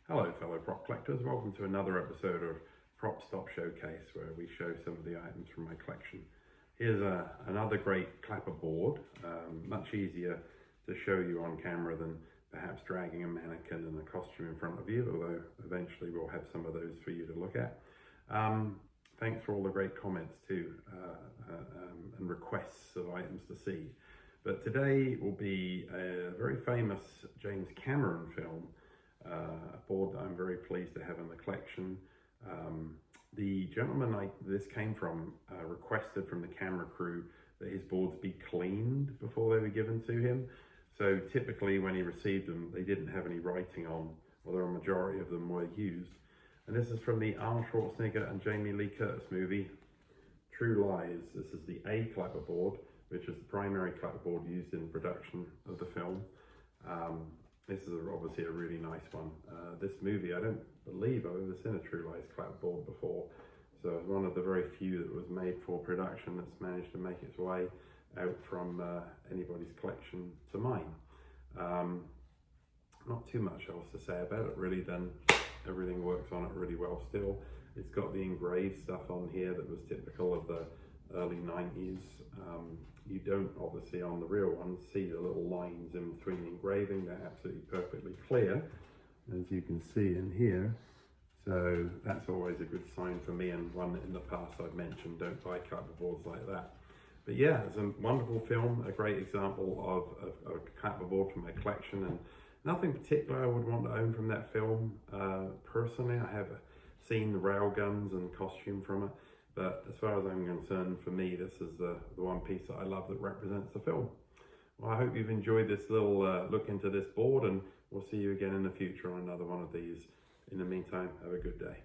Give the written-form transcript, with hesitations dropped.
Hello fellow prop collectors, welcome to another episode of Propstop Showcase where we show some of the items from my collection. Here's another great clapperboard, much easier to show you on camera than perhaps dragging a mannequin and a costume in front of you, although eventually we'll have some of those for you to look at. Thanks for all the great comments too and requests of items to see. But today will be a very famous James Cameron film, a board that I'm very pleased to have in the collection. The gentleman this came from requested from the camera crew that his boards be cleaned before they were given to him. So typically when he received them, they didn't have any writing on, although a majority of them were used. And this is from the Arnold Schwarzenegger and Jamie Lee Curtis movie, True Lies. This is the A clapperboard, which is the primary clapperboard used in production of the film. This is obviously a really nice one. This movie, I don't believe I've ever seen a True Lies clapperboard before. So it's one of the very few that was made for production that's managed to make its way out from anybody's collection to mine. Not too much else to say about it really, then everything works on it really well still. It's got the engraved stuff on here that was typical of the early 90s. You don't obviously on the real one see the little lines in between the engraving. They're absolutely perfectly clear, as you can see in here. So that's always a good sign for me, and one that in the past I've mentioned, don't buy clapperboards like that. But yeah, it's a wonderful film, a great example of a clapperboard from my collection, and nothing particular I would want to own from that film. Personally, I have seen the railguns and costume from it, but as far as I'm concerned, for me, this is the one piece that I love that represents the film. Well, I hope you've enjoyed this little look into this board, and we'll see you again in the future on another one of these. In the meantime, have a good day.